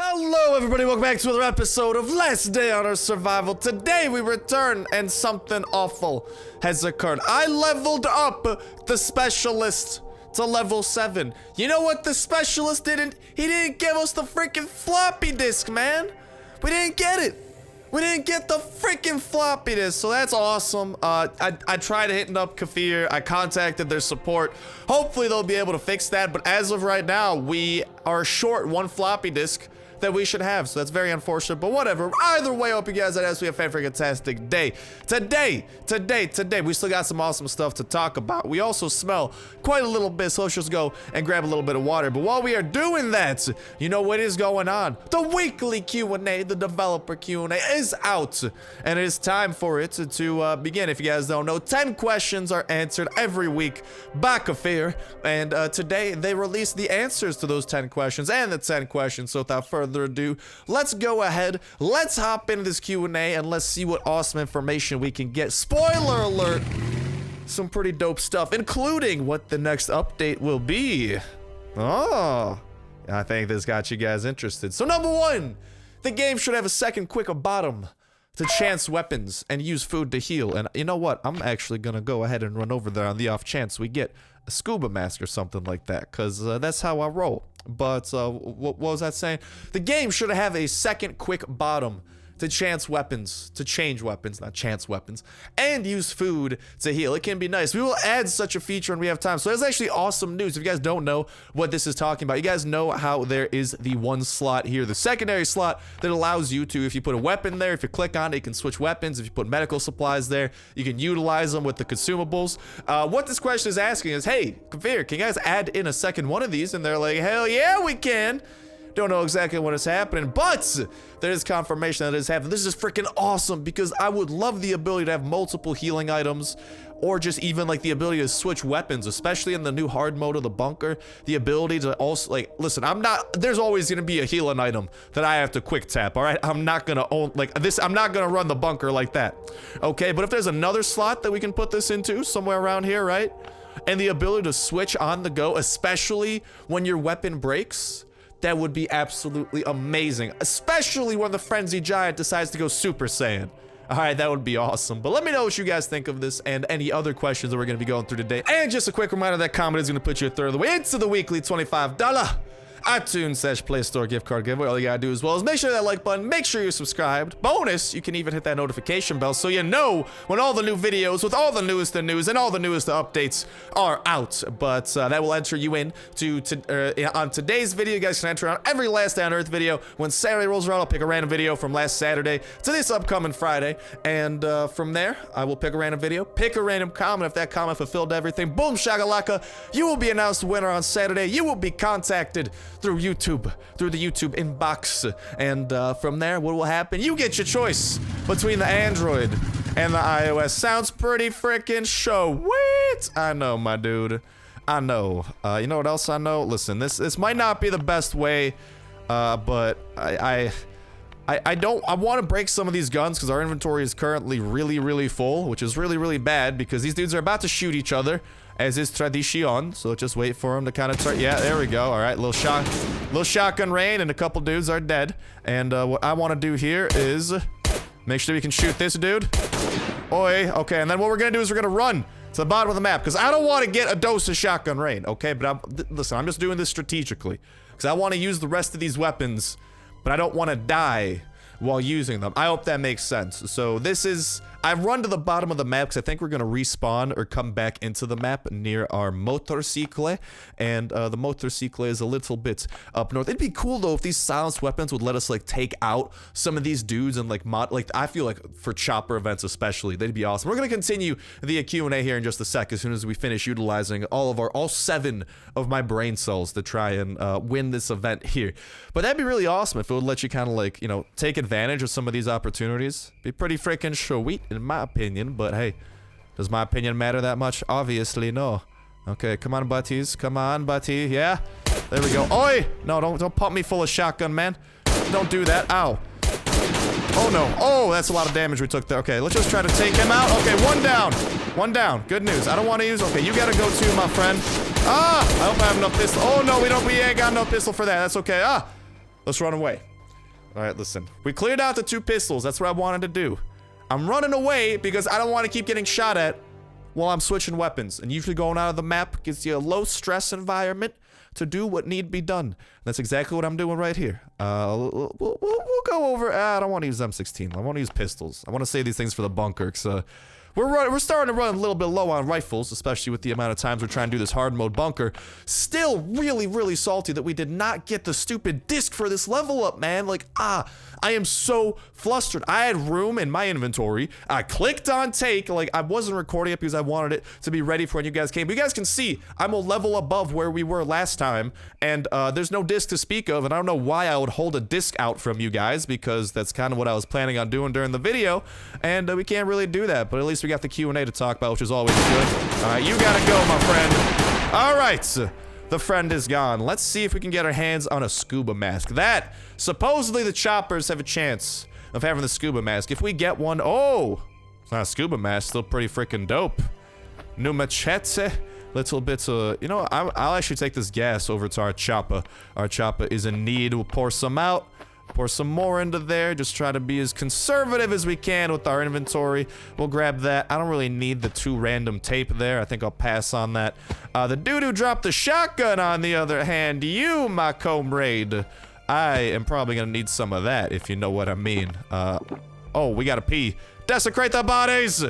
Hello everybody, welcome back to another episode of Last Day on Earth Survival. Today we return and something awful has occurred. I leveled up the specialist to level 7. You know what the specialist didn't? He didn't give us the freaking floppy disk, man. We didn't get it. We didn't get the freaking floppy disk, so that's awesome. I tried hitting up Kafir. I contacted their support. Hopefully they'll be able to fix that, but as of right now, we are short one floppy disk that we should have, so that's very unfortunate, but whatever. Either way, I hope you guys had a fantastic day. Today, we still got some awesome stuff to talk about. We also smell quite a little bit, so let's just go and grab a little bit of water. But while we are doing that, you know what is going on? The weekly Q&A, the developer Q&A is out, and it is time for it to begin. If you guys don't know, 10 questions are answered every week by Kafir, and today they released the answers to those 10 questions and the 10 questions, so without further ado, let's go ahead, let's hop into this Q&A and let's see what awesome information we can get. Spoiler alert, some pretty dope stuff, including what the next update will be. Oh, I think this got you guys interested. So number 1, the game should have a second quicker bottom to chance weapons and use food to heal. And you know what, I'm actually gonna go ahead and run over there on the off chance we get a scuba mask or something like that, because that's how I roll. But what was that saying? The game should have a second quick bottom to chance weapons, to change weapons, not chance weapons, and use food to heal. It can be nice. We will add such a feature when we have time. So that's actually awesome news. If you guys don't know what this is talking about, you guys know how there is the one slot here, the secondary slot that allows you to, if you put a weapon there, if you click on it, you can switch weapons. If you put medical supplies there, you can utilize them with the consumables. What this question is asking is, hey, Kafir, can you guys add in a second one of these? And they're like, hell yeah, we can. Don't know exactly what is happening, but there is confirmation that it is happening. This is freaking awesome because I would love the ability to have multiple healing items, or just even like the ability to switch weapons, especially in the new hard mode of the bunker. The ability to also, like, listen, there's always gonna be a healing item that I have to quick tap, all right? I'm not gonna own, like this, I'm not gonna run the bunker like that, okay? But if there's another slot that we can put this into, somewhere around here, right? And the ability to switch on the go, especially when your weapon breaks, that would be absolutely amazing, especially when the Frenzy Giant decides to go Super Saiyan. All right, that would be awesome. But let me know what you guys think of this and any other questions that we're going to be going through today. And just a quick reminder, that comment is going to put you a third of the way into the weekly $25 iTunes / Play Store gift card giveaway. All you gotta do as well is make sure that like button, make sure you're subscribed. Bonus, you can even hit that notification bell so you know when all the new videos with all the newest in news and all the newest updates are out. But that will enter you in on today's video. You guys can enter on every Last Day on Earth video. When Saturday rolls around, I'll pick a random video from last Saturday to this upcoming Friday, and from there I will pick a random video, pick a random comment. If that comment fulfilled everything, boom shakalaka, you will be announced the winner on Saturday. You will be contacted through YouTube, through the YouTube inbox, and from there, what will happen? You get your choice between the Android and the iOS. Sounds pretty freaking sweet. I know, my dude. I know. You know what else I know? Listen, this might not be the best way, but I want to break some of these guns because our inventory is currently really full, which is really bad because these dudes are about to shoot each other, as is tradition. So just wait for them to kind of start. Yeah, there we go. All right, little shotgun rain, and a couple dudes are dead. And what I want to do here is make sure we can shoot this dude. Oi, okay. And then what we're gonna do is we're gonna run to the bottom of the map because I don't want to get a dose of shotgun rain. Okay, but listen, I'm just doing this strategically because I want to use the rest of these weapons, but I don't want to die while using them. I hope that makes sense. So this is, I've run to the bottom of the map because I think we're going to respawn or come back into the map near our motorcycle, and the motorcycle is a little bit up north. It'd be cool though if these silenced weapons would let us like take out some of these dudes and like I feel like for chopper events especially, they'd be awesome. We're going to continue the Q&A here in just a sec as soon as we finish utilizing all 7 of my brain cells to try and win this event here. But that'd be really awesome if it would let you kind of like, you know, take advantage of some of these opportunities. Be pretty freaking sweet in my opinion, but hey, does my opinion matter that much? Obviously no. Okay, come on buddies, come on buddy. Yeah, there we go. Oi, no, don't pump me full of shotgun, man. Don't do that. Ow. Oh no. Oh, that's a lot of damage we took there. Okay, let's just try to take him out. Okay, one down. Good news. I don't want to use, okay, you gotta go too, my friend. Ah, I hope I have enough pistol. Oh no, we ain't got no pistol for that. That's okay. Ah, Let's run away. All right, listen. We cleared out the 2 pistols. That's what I wanted to do. I'm running away because I don't want to keep getting shot at while I'm switching weapons. And usually going out of the map gives you a low stress environment to do what need be done. That's exactly what I'm doing right here. We'll go over. I don't want to use M16. I want to use pistols. I want to save these things for the bunker. Cause, we're starting to run a little bit low on rifles, especially with the amount of times we're trying to do this hard mode bunker. Still really salty that we did not get the stupid disc for this level up, man. Like, I am so flustered. I had room in my inventory. I clicked on take. Like, I wasn't recording it because I wanted it to be ready for when you guys came. But you guys can see I'm a level above where we were last time. And there's no disc to speak of. And I don't know why I would hold a disc out from you guys, because that's kind of what I was planning on doing during the video. And we can't really do that. But at least we got the Q&A to talk about, which is always good. All right, you gotta go, my friend. All right, the friend is gone. Let's see if we can get our hands on a scuba mask. That, supposedly the choppers have a chance of having the scuba mask. If we get one, oh, it's not a scuba mask, still pretty freaking dope. New machete, little bits of, you know, I'll actually take this gas over to our chopper. Our chopper is in need. We'll pour some out. Pour some more into there. Just try to be as conservative as we can with our inventory. We'll grab that. I don't really need the 2 random tape there. I think I'll pass on that. The dude who dropped the shotgun, on the other hand, you, my comrade, I am probably gonna need some of that, if you know what I mean. Oh, we gotta pee. Desecrate the bodies!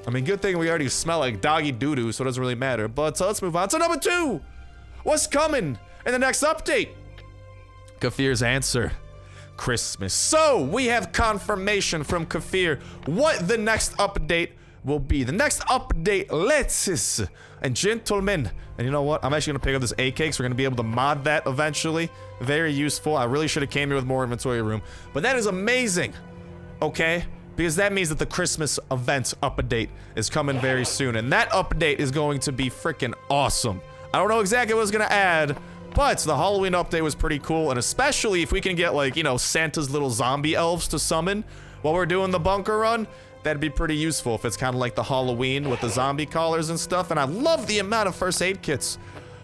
I mean, good thing we already smell like doggy doo-doo, so it doesn't really matter. But let's move on to number 2. What's coming in the next update? Kafir's answer. Christmas. So, we have confirmation from Kafir what the next update will be. The next update, ladies and gentlemen. And you know what? I'm actually going to pick up this AK, because we're going to be able to mod that eventually. Very useful. I really should have came here with more inventory room. But that is amazing. Okay? Because that means that the Christmas event update is coming very soon. And that update is going to be freaking awesome. I don't know exactly what it's going to add, but the Halloween update was pretty cool, and especially if we can get, like, you know, Santa's little zombie elves to summon while we're doing the bunker run, that'd be pretty useful if it's kind of like the Halloween with the zombie collars and stuff. And I love the amount of first aid kits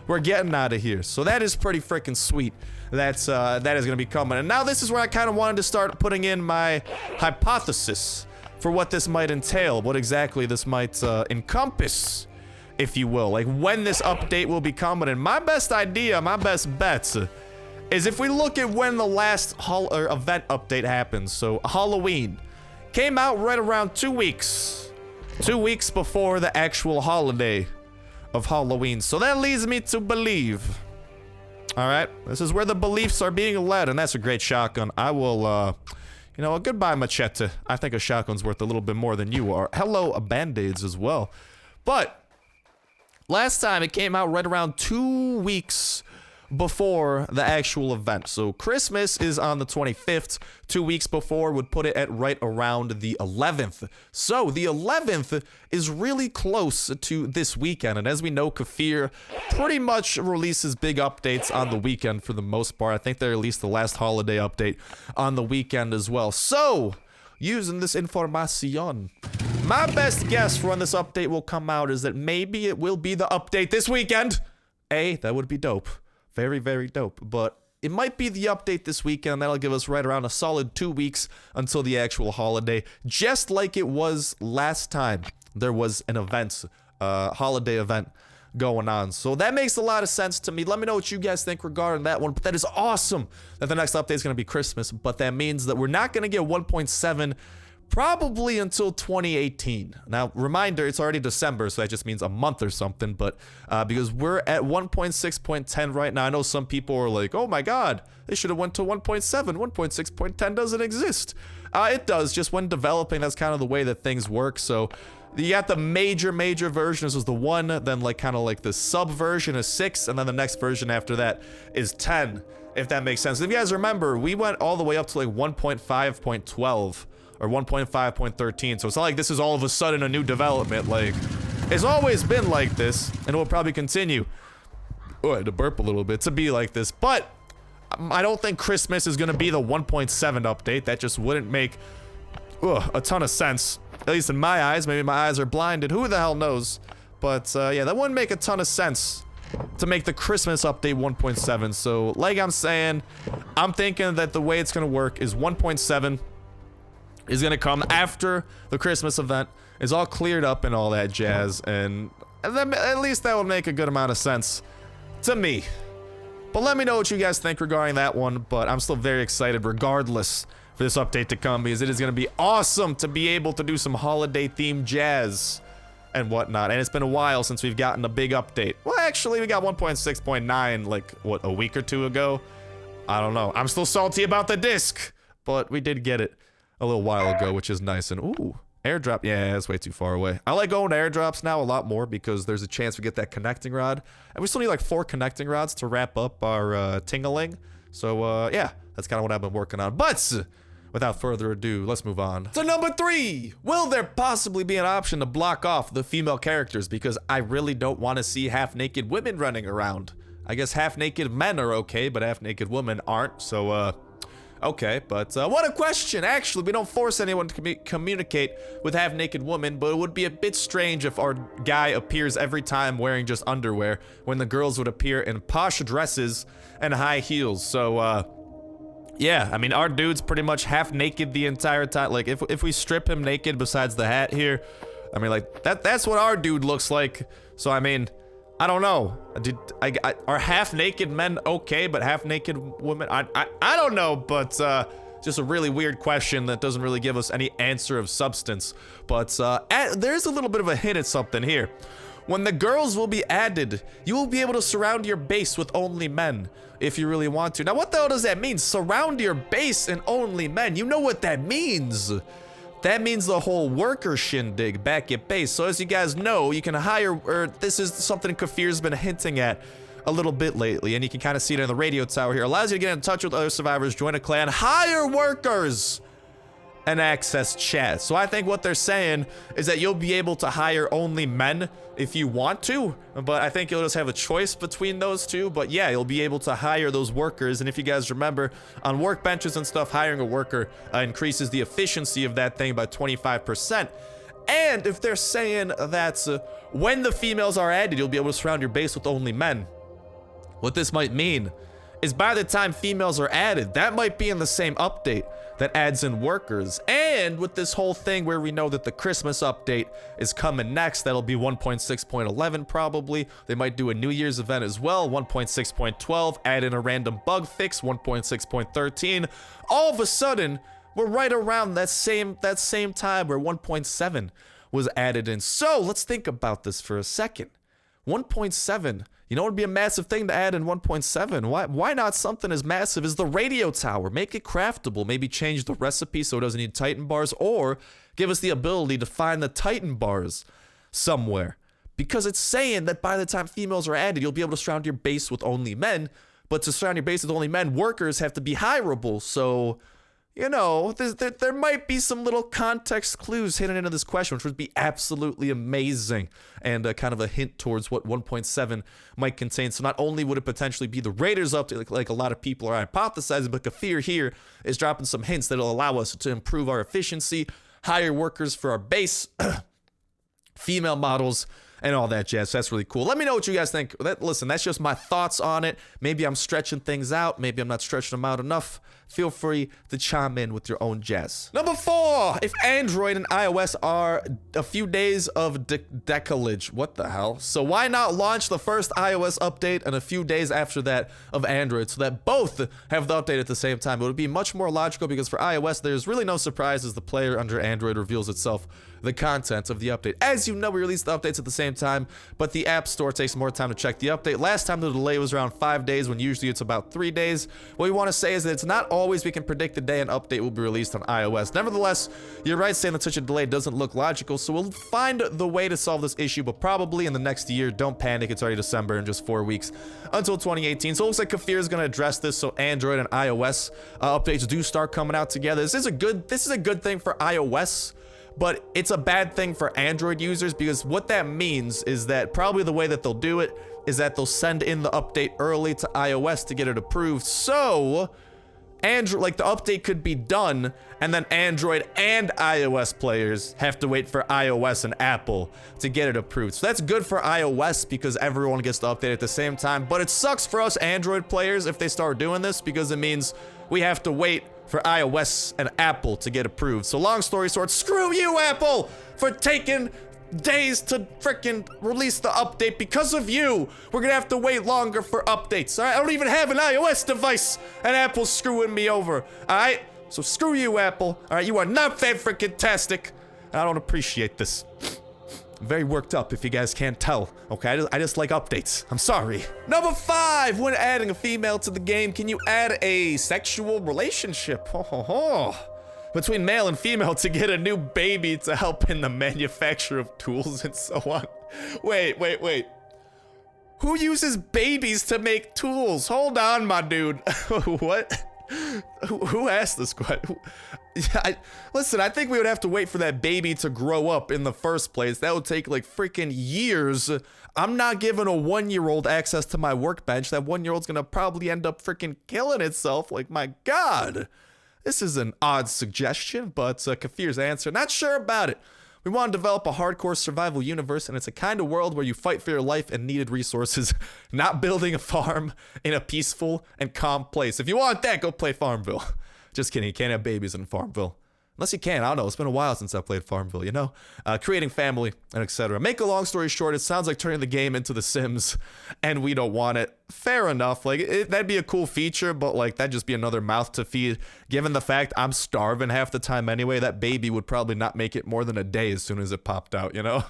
we're getting out of here, so that is pretty freaking sweet. That is gonna be coming. And now this is where I kind of wanted to start putting in my hypothesis for what this might entail, what exactly this might encompass, if you will, like when this update will be coming. And my best idea, my best bets, is if we look at when the last event update happens. So Halloween came out right around 2 weeks. 2 weeks before the actual holiday of Halloween. So that leads me to believe. Alright, this is where the beliefs are being led, and that's a great shotgun. I will, you know, goodbye machete. I think a shotgun's worth a little bit more than you are. Hello, band-aids as well. But last time it came out right around 2 weeks before the actual event. So Christmas is on the 25th. 2 weeks before would put it at right around the 11th. So the 11th is really close to this weekend. And as we know, Kafir pretty much releases big updates on the weekend for the most part. I think they released the last holiday update on the weekend as well. So, using this information, my best guess for when this update will come out is that maybe it will be the update this weekend. That would be dope. Very, very dope. But it might be the update this weekend. That'll give us right around a solid 2 weeks until the actual holiday. Just like it was last time there was an event, holiday event going on. So that makes a lot of sense to me. Let me know what you guys think regarding that one. But that is awesome that the next update is going to be Christmas. But that means that we're not going to get 1.7 probably until 2018. Now, reminder, it's already December, so that just means a month or something. But because we're at 1.6.10 right now, I know some people are like, oh my god, they should have went to 1.7. 1.6.10 doesn't exist. It does, just when developing, that's kind of the way that things work. So you got the major version. This is the 1, then like kind of like the sub version is 6, and then the next version after that is 10, if that makes sense. If you guys remember, we went all the way up to like 1.5.12. or 1.5.13, so it's not like this is all of a sudden a new development. Like, it's always been like this, and it will probably continue, oh, I had to burp a little bit, to be like this. But I don't think Christmas is gonna be the 1.7 update. That just wouldn't make a ton of sense, at least in my eyes. Maybe my eyes are blinded, who the hell knows. But yeah, that wouldn't make a ton of sense to make the Christmas update 1.7. So, like I'm saying, I'm thinking that the way it's gonna work is 1.7 is gonna come after the Christmas event is all cleared up and all that jazz, and then at least that would make a good amount of sense to me. But let me know what you guys think regarding that one, but I'm still very excited regardless for this update to come, because it is going to be awesome to be able to do some holiday-themed jazz and whatnot. And it's been a while since we've gotten a big update. Well, actually, we got 1.6.9, like, what, a week or two ago? I don't know. I'm still salty about the disc, but we did get it a little while ago, which is nice. And, ooh, airdrop. Yeah, it's way too far away. I like going to airdrops now a lot more because there's a chance we get that connecting rod. And we still need, like, 4 connecting rods to wrap up our tingling. So, yeah, that's kind of what I've been working on. But without further ado, let's move on to number 3. Will there possibly be an option to block off the female characters? Because I really don't want to see half-naked women running around. I guess half-naked men are okay, but half-naked women aren't. So, okay. But, what a question. Actually, we don't force anyone to communicate with half-naked women, but it would be a bit strange if our guy appears every time wearing just underwear, when the girls would appear in posh dresses and high heels. So, yeah, I mean, our dude's pretty much half naked the entire time. Like, if we strip him naked besides the hat here, I mean, like, that's what our dude looks like. So, I mean, I don't know. Are half naked men okay, but half naked women? I don't know, but, just a really weird question that doesn't really give us any answer of substance. But, there's a little bit of a hint at something here. When the girls will be added, you will be able to surround your base with only men, if you really want to. Now, what the hell does that mean? Surround your base and only men. You know what that means. That means the whole worker shindig back at base. So as you guys know, you can hire, or this is something Kafir's been hinting at a little bit lately, and you can kind of see it in the radio tower here. Allows you to get in touch with other survivors, join a clan, hire workers, and access chat. So I think what they're saying is that you'll be able to hire only men if you want to, but I think you'll just have a choice between those two. But yeah, you'll be able to hire those workers, and if you guys remember, on workbenches and stuff, hiring a worker increases the efficiency of that thing by 25%. And if they're saying that when the females are added, you'll be able to surround your base with only men, what this might mean is by the time females are added, that might be in the same update that adds in workers. And with this whole thing where we know that the Christmas update is coming next, that'll be 1.6.11 probably. They might do a New Year's event as well, 1.6.12, add in a random bug fix, 1.6.13. All of a sudden, we're right around that same time where 1.7 was added in. So let's think about this for a second. 1.7, you know, it would be a massive thing to add in 1.7. Why not something as massive as the radio tower? Make it craftable. Maybe change the recipe so it doesn't need Titan bars, or give us the ability to find the Titan bars somewhere. Because it's saying that by the time females are added, you'll be able to surround your base with only men. But to surround your base with only men, workers have to be hireable. So, you know, there might be some little context clues hidden into this question, which would be absolutely amazing, and kind of a hint towards what 1.7 might contain. So not only would it potentially be the Raiders update, like a lot of people are hypothesizing, but Kafir here is dropping some hints that'll allow us to improve our efficiency, hire workers for our base, female models, and all that jazz. So that's really cool. Let me know what you guys think. Listen, that's just my thoughts on it. Maybe I'm stretching things out. Maybe I'm not stretching them out enough. Feel free to chime in with your own jazz. Number 4, if Android and iOS are a few days of decalage. What the hell? So why not launch the first iOS update and a few days after that of Android, so that both have the update at the same time? It would be much more logical, because for iOS, there's really no surprise as the player under Android reveals itself the content of the update. As you know, we released the updates at the same time, but the App Store takes more time to check the update. Last time the delay was around 5 days, when usually it's about 3 days. What we want to say is that it's not always we can predict the day an update will be released on iOS. Nevertheless, you're right saying that such a delay doesn't look logical, so we'll find the way to solve this issue, but probably in the next year. Don't panic, it's already December in just 4 weeks until 2018. So it looks like Kafir is going to address this, so Android and iOS updates do start coming out together. This is a good thing for iOS, but it's a bad thing for Android users, because what that means is that probably the way that they'll do it is that they'll send in the update early to iOS to get it approved. So Android, like the update could be done, and then Android and iOS players have to wait for iOS and Apple to get it approved. So that's good for iOS because everyone gets the update at the same time, but it sucks for us Android players if they start doing this because it means we have to wait for iOS and Apple to get approved. So long story short, screw you, Apple, for taking days to freaking release the update. Because of you, we're gonna have to wait longer for updates. All right, I don't even have an iOS device, and Apple's screwing me over. All right, so screw you, Apple. All right, you are not fan-freaking-tastic. I don't appreciate this. I'm very worked up, if you guys can't tell. Okay, I just like updates. I'm sorry. Number 5, when adding a female to the game, can you add a sexual relationship? Between male and female to get a new baby to help in the manufacture of tools and so on. Wait. Who uses babies to make tools? Hold on, my dude. What? Who asked this question? Listen, I think we would have to wait for that baby to grow up in the first place. That would take like freaking years. I'm not giving a 1-year-old access to my workbench. That 1-year-old's gonna probably end up freaking killing itself. Like, my God. This is an odd suggestion, but Kafir's answer, not sure about it. We want to develop a hardcore survival universe, and it's a kind of world where you fight for your life and needed resources, not building a farm in a peaceful and calm place. If you want that, go play Farmville. Just kidding, you can't have babies in Farmville. Unless you can, I don't know, it's been a while since I played Farmville, you know? Creating family, and etc. Make a long story short, it sounds like turning the game into The Sims, and we don't want it. Fair enough, like, that'd be a cool feature, but like, that'd just be another mouth to feed. Given the fact I'm starving half the time anyway, that baby would probably not make it more than a day as soon as it popped out, you know?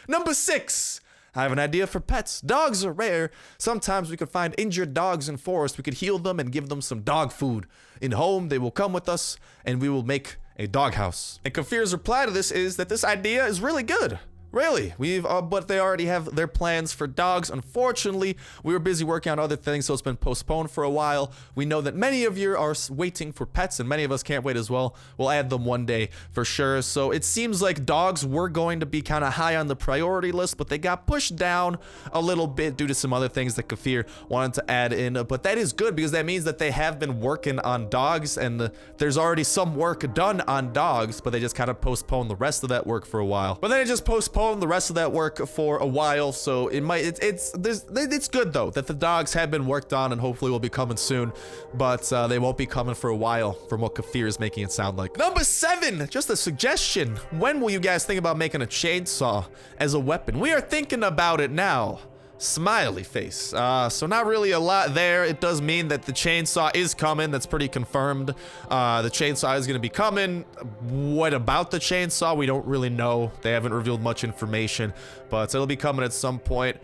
Number 6. I have an idea for pets. Dogs are rare. Sometimes we could find injured dogs in forest. We could heal them and give them some dog food. In home, they will come with us, and we will make a doghouse. And Kafir's reply to this is that this idea is really good. Really, but they already have their plans for dogs. Unfortunately, we were busy working on other things, so it's been postponed for a while. We know that many of you are waiting for pets, and many of us can't wait as well. We'll add them one day for sure. So it seems like dogs were going to be kind of high on the priority list, but they got pushed down a little bit due to some other things that Kafir wanted to add in. But that is good because that means that they have been working on dogs, and there's already some work done on dogs, but they just kind of postponed the rest of that work for a while. But then it just postponed the rest of that work for a while, so it's good though that the dogs have been worked on and hopefully will be coming soon, but they won't be coming for a while from what Kafir is making it sound like. Number 7, just a suggestion. When will you guys think about making a chainsaw as a weapon? We are thinking about it now. Smiley face. So not really a lot there. It does mean that the chainsaw is coming. That's pretty confirmed. The chainsaw is going to be coming. What about the chainsaw? We don't really know. They haven't revealed much information, but it'll be coming at some point.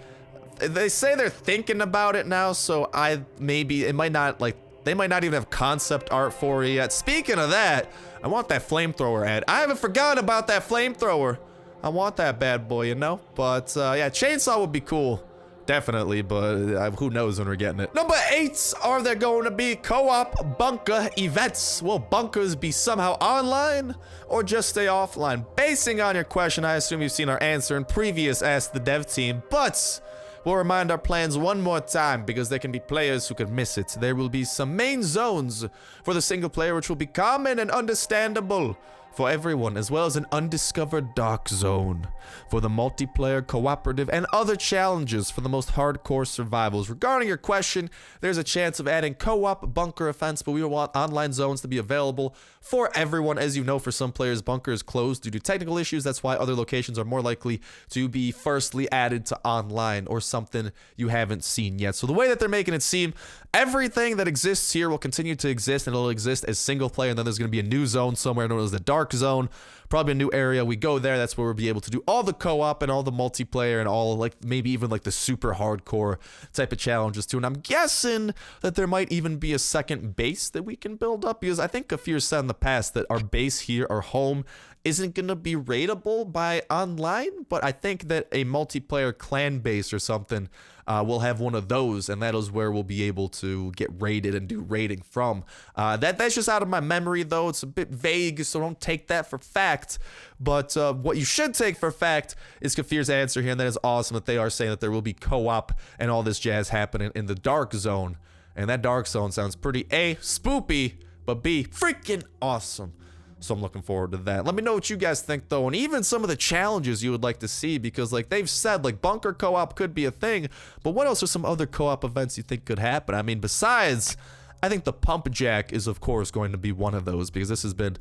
They say they're thinking about it now, so they might not even have concept art for it yet. Speaking of that, I want that flamethrower ad. I haven't forgotten about that flamethrower. I want that bad boy, you know? But yeah, chainsaw would be cool. Definitely, but who knows when we're getting it. Number 8, are there going to be co-op bunker events? Will bunkers be somehow online or just stay offline? Basing on your question, I assume you've seen our answer in previous Ask the Dev Team, but we'll remind our plans one more time because there can be players who could miss it. There will be some main zones for the single player, which will be common and understandable for everyone, as well as an undiscovered dark zone for the multiplayer, cooperative, and other challenges for the most hardcore survivals. Regarding your question, there's a chance of adding co-op bunker events, but we want online zones to be available for everyone. As you know, for some players, bunker is closed due to technical issues. That's why other locations are more likely to be firstly added to online or something you haven't seen yet. So the way that they're making it seem, everything that exists here will continue to exist, and it'll exist as single player, and then there's going to be a new zone somewhere known as the dark zone, probably a new area. We go there, that's where we'll be able to do all the co-op and all the multiplayer and all, like, maybe even like the super hardcore type of challenges too. And I'm guessing that there might even be a second base that we can build up, because I think Kafir said in the past that our base here, our home, isn't going to be raidable by online, but I think that a multiplayer clan base or something will have one of those, and that is where we'll be able to get raided and do raiding from. That's just out of my memory, though. It's a bit vague, so don't take that for fact. But what you should take for fact is Kafir's answer here, and that is awesome that they are saying that there will be co-op and all this jazz happening in the dark zone. And that dark zone sounds pretty spoopy, but B, freaking awesome. So I'm looking forward to that. Let me know what you guys think, though, and even some of the challenges you would like to see, because, like, they've said, like, bunker co-op could be a thing, but what else are some other co-op events you think could happen? I mean, besides, I think the pump jack is, of course, going to be one of those, because this has been,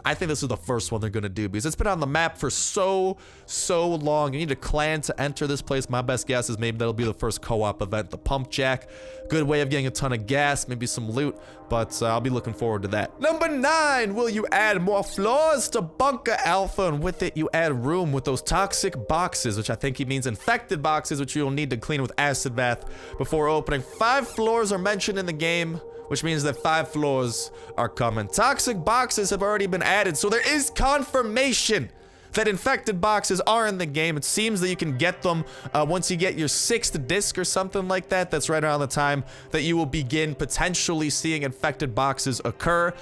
I think this is the first one they're going to do, because it's been on the map for so long. You need a clan to enter this place. My best guess is maybe that'll be the first co-op event, the pump jack. Good way of getting a ton of gas, maybe some loot, but I'll be looking forward to that. Number 9, will you add more floors to Bunker Alpha, and with it, you add room with those toxic boxes, which I think he means infected boxes, which you'll need to clean with acid bath before opening. 5 floors are mentioned in the game, which means that 5 floors are coming. Toxic boxes have already been added, so there is confirmation that infected boxes are in the game. It seems that you can get them once you get your 6th disc or something like that. That's right around the time that you will begin potentially seeing infected boxes occur.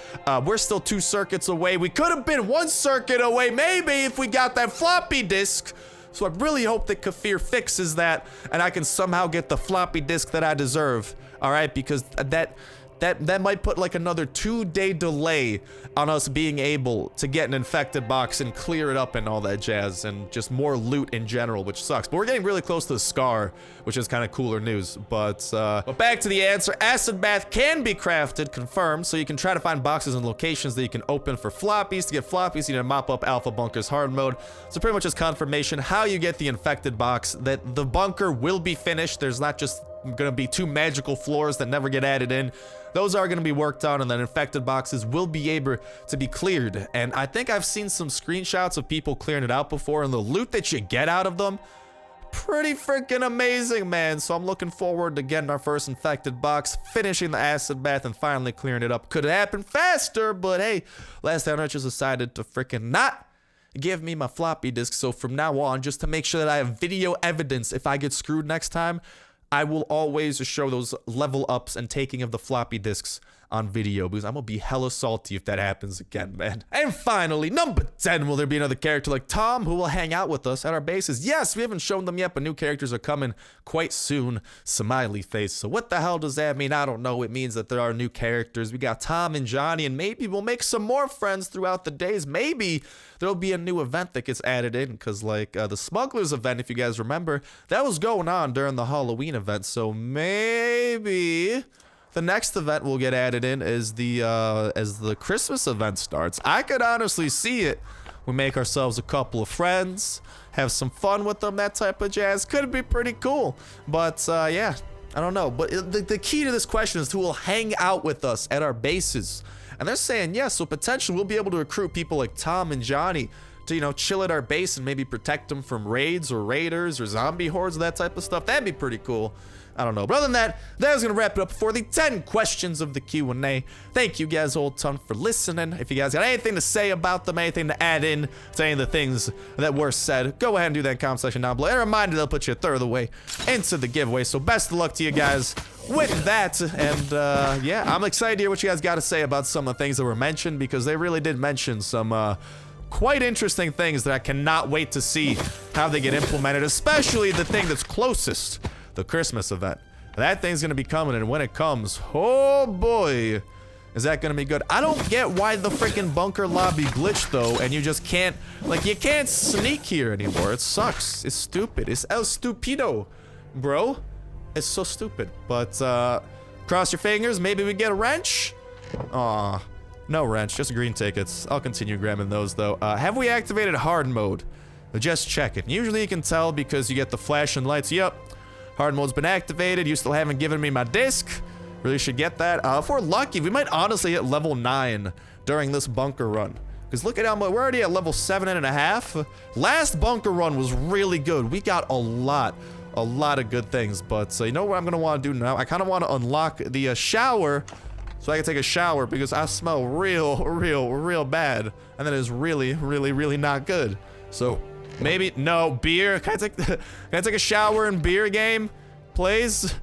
We're still 2 circuits away. We could have been 1 circuit away, maybe, if we got that floppy disk. So I really hope that Kafir fixes that and I can somehow get the floppy disk that I deserve. All right, because that might put like another 2-day delay on us being able to get an infected box and clear it up and all that jazz, and just more loot in general, which sucks. But we're getting really close to the scar, which is kind of cooler news. But back to the answer. Acid bath can be crafted, confirmed, so you can try to find boxes and locations that you can open for floppies. To get floppies, you need to mop up Alpha Bunker's hard mode. So pretty much just confirmation how you get the infected box, that the bunker will be finished. There's not just gonna be 2 magical floors that never get added in. Those are gonna be worked on, and then infected boxes will be able to be cleared. And I think I've seen some screenshots of people clearing it out before, and the loot that you get out of them, pretty freaking amazing, man. So I'm looking forward to getting our first infected box, finishing the acid bath, and finally clearing it up. Could have happened faster, but hey, Last Day on Earth just decided to freaking not give me my floppy disk. So from now on, just to make sure that I have video evidence if I get screwed next time, I will always show those level ups and taking of the floppy disks on video, because I'm gonna be hella salty if that happens again, man. And finally, number 10, will there be another character like Tom who will hang out with us at our bases? Yes, we haven't shown them yet, but new characters are coming quite soon. Smiley face. So what the hell does that mean? I don't know. It means that there are new characters. We got Tom and Johnny, and maybe we'll make some more friends throughout the days. Maybe there'll be a new event that gets added in, because like the Smugglers event, if you guys remember, that was going on during the Halloween event. So maybe the next event we'll get added in is as the Christmas event starts. I could honestly see it. We make ourselves a couple of friends, have some fun with them, that type of jazz. Could be pretty cool. But yeah, I don't know. But the key to this question is who will hang out with us at our bases. And they're saying yes, so potentially we'll be able to recruit people like Tom and Johnny to, you know, chill at our base and maybe protect them from raids or raiders or zombie hordes, that type of stuff. That'd be pretty cool. I don't know. But other than that, that was going to wrap it up for the 10 questions of the Q&A. Thank you guys all ton for listening. If you guys got anything to say about them, anything to add in to any of the things that were said, go ahead and do that in the comment section down below. And a reminder, they'll put you a third of the way into the giveaway. So best of luck to you guys with that. And yeah, I'm excited to hear what you guys got to say about some of the things that were mentioned, because they really did mention some quite interesting things that I cannot wait to see how they get implemented, especially the thing that's closest, the Christmas event. That thing's gonna be coming, and when it comes, oh boy, is that gonna be good. I don't get why the freaking bunker lobby glitched though, and you just can't, like, you can't sneak here anymore. It sucks. It's stupid. It's el stupido, bro. It's so stupid. But cross your fingers, maybe we get a wrench. Aw, no wrench, just green tickets. I'll continue grabbing those though. Have we activated hard mode? Just checking. Usually you can tell because you get the flashing lights. Yep, hard mode's been activated. You still haven't given me my disc. Really should get that. If we're lucky, we might honestly hit level 9 during this bunker run. Because look at how much, we're already at level 7.5. Last bunker run was really good. We got a lot of good things. But you know what I'm gonna want to do now? I kind of want to unlock the shower, so I can take a shower, because I smell real bad, and that is really not good. So maybe no beer. Can I take a shower in beer game, please?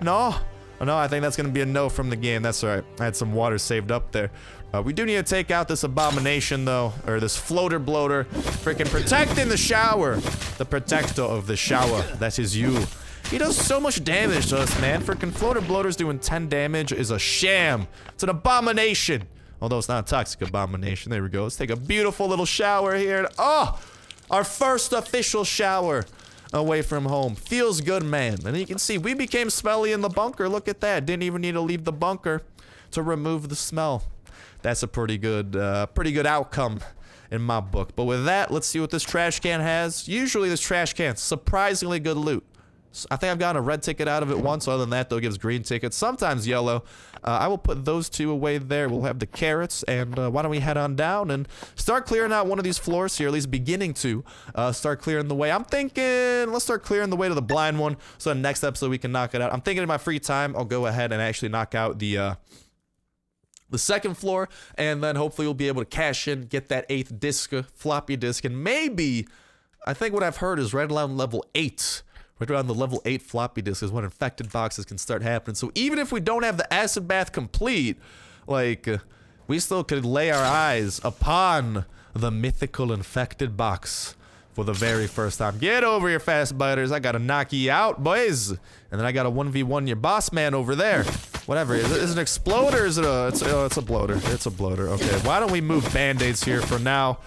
No. Oh, no, I think that's gonna be a no from the game. That's all right. I had some water saved up there. We do need to take out this abomination though, or this floater bloater, freaking protecting the shower. The protector of the shower, that is you. He does so much damage to us, man. Freaking floater bloaters doing 10 damage is a sham. It's an abomination. Although it's not a toxic abomination. There we go. Let's take a beautiful little shower here. Oh, our first official shower away from home. Feels good, man. And you can see we became smelly in the bunker. Look at that. Didn't even need to leave the bunker to remove the smell. That's a pretty good outcome in my book. But with that, let's see what this trash can has. Usually this trash can, surprisingly good loot. I think I've gotten a red ticket out of it once. Other than that, though, it gives green tickets. Sometimes yellow. I will put those two away there. We'll have the carrots. And why don't we head on down and start clearing out one of these floors here, at least beginning to start clearing the way. I'm thinking, let's start clearing the way to the blind one. So the next episode we can knock it out. I'm thinking in my free time, I'll go ahead and actually knock out the second floor. And then hopefully we'll be able to cash in, get that 8th disc, floppy disk. And maybe, I think what I've heard is right around level 8. Right around the level 8 floppy disk is when infected boxes can start happening. So even if we don't have the acid bath complete, like, we still could lay our eyes upon the mythical infected box for the very first time. Get over here, fast biters. I gotta knock you out, boys. And then I got a 1v1 your boss man over there. Whatever. Is it an exploder or is it a... It's a bloater. It's a bloater. Okay, why don't we move band-aids here for now?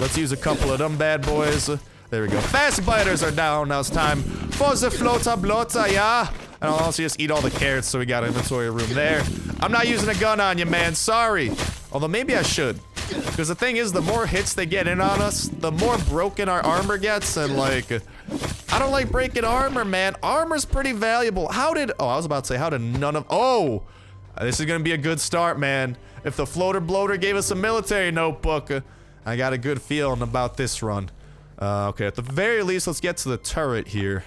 Let's use a couple of them bad boys. There we go. Fast biters are down. Now it's time for the floater bloater, yeah? And I'll also just eat all the carrots so we got inventory room there. I'm not using a gun on you, man. Sorry. Although maybe I should. Because the thing is, the more hits they get in on us, the more broken our armor gets. And like, I don't like breaking armor, man. Armor's pretty valuable. How did... Oh, I was about to say, how did none of... Oh! This is going to be a good start, man. If the floater bloater gave us a military notebook, I got a good feeling about this run. Okay, at the very least, let's get to the turret here.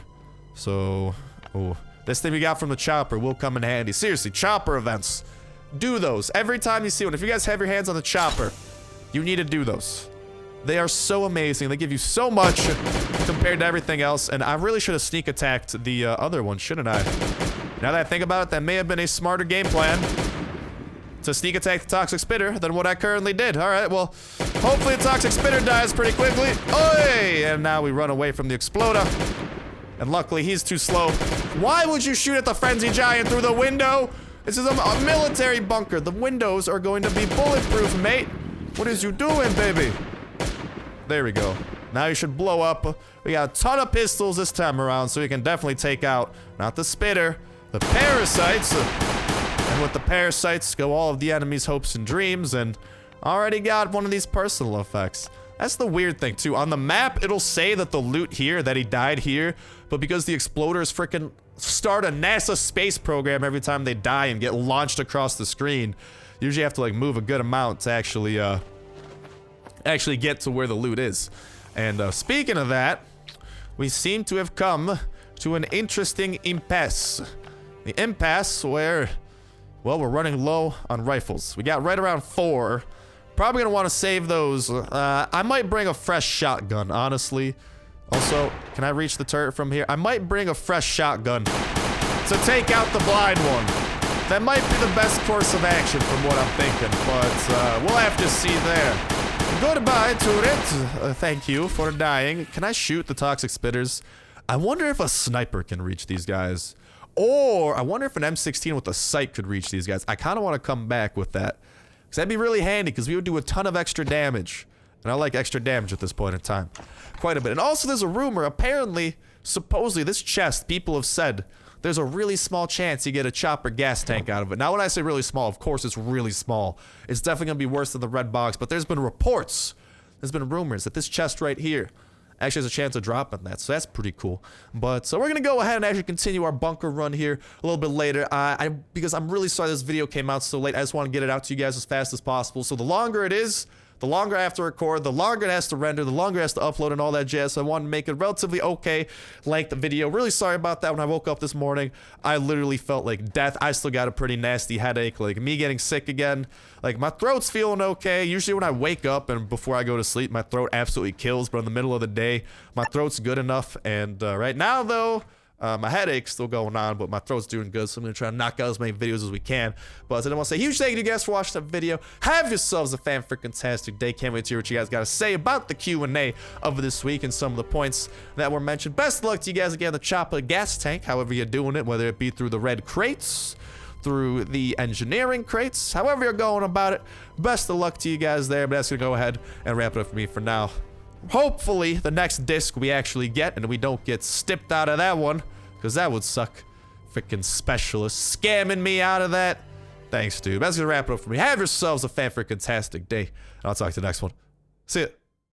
So, oh, this thing we got from the chopper will come in handy. Seriously, chopper events. Do those. Every time you see one. If you guys have your hands on the chopper, you need to do those. They are so amazing. They give you so much compared to everything else. And I really should have sneak attacked the other one, shouldn't I? Now that I think about it, that may have been a smarter game plan to sneak attack the toxic spitter than what I currently did. Alright, well, hopefully the toxic spitter dies pretty quickly. Oi! And now we run away from the exploder. And luckily, he's too slow. Why would you shoot at the frenzy giant through the window? This is a military bunker. The windows are going to be bulletproof, mate. What is you doing, baby? There we go. Now you should blow up. We got a ton of pistols this time around, so we can definitely take out, not the spitter, the parasites. And with the parasites go all of the enemy's hopes and dreams, and already got one of these personal effects. That's the weird thing, too. On the map, it'll say that the loot here, that he died here, but because the exploders frickin' start a NASA space program every time they die and get launched across the screen, you usually have to, like, move a good amount to actually get to where the loot is. And, speaking of that, we seem to have come to an interesting impasse. The impasse where... Well, we're running low on rifles. We got right around 4. Probably gonna want to save those. I might bring a fresh shotgun, honestly. Also, can I reach the turret from here? I might bring a fresh shotgun to take out the blind one. That might be the best course of action from what I'm thinking, but we'll have to see there. Goodbye, turret. Thank you for dying. Can I shoot the toxic spitters? I wonder if a sniper can reach these guys. Or, I wonder if an M16 with a sight could reach these guys. I kind of want to come back with that. Because that'd be really handy, because we would do a ton of extra damage. And I like extra damage at this point in time. Quite a bit. And also, there's a rumor, apparently, supposedly, this chest, people have said, there's a really small chance you get a chopper gas tank out of it. Now, when I say really small, of course it's really small. It's definitely going to be worse than the red box, but there's been reports, there's been rumors that this chest right here actually has a chance of dropping that, so that's pretty cool. But so we're gonna go ahead and actually continue our bunker run here a little bit later. Because I'm really sorry this video came out so late. I just want to get it out to you guys as fast as possible. So the longer it is, the longer I have to record, the longer it has to render, the longer it has to upload and all that jazz. So I wanted to make it relatively okay length video. Really sorry about that. When I woke up this morning, I literally felt like death. I still got a pretty nasty headache, like me getting sick again. Like my throat's feeling okay. Usually when I wake up and before I go to sleep, my throat absolutely kills. But in the middle of the day, my throat's good enough. And right now though, My headache's still going on, but my throat's doing good, so I'm gonna try to knock out as many videos as we can. But I want to say a huge thank you to you guys for watching the video. Have yourselves a fan-freaking-tastic day. Can't wait to hear what you guys got to say about the Q&A of this week and some of the points that were mentioned. Best of luck to you guys again, the chopper gas tank, however you're doing it, whether it be through the red crates, through the engineering crates, however you're going about it. Best of luck to you guys there, but that's gonna go ahead and wrap it up for me for now. Hopefully the next disc we actually get and we don't get stipped out of that one, because that would suck. Freaking specialist scamming me out of that. Thanks, dude. That's gonna wrap it up for me. Have yourselves a fan-freaking-tastic day, and I'll talk to you next one. See ya.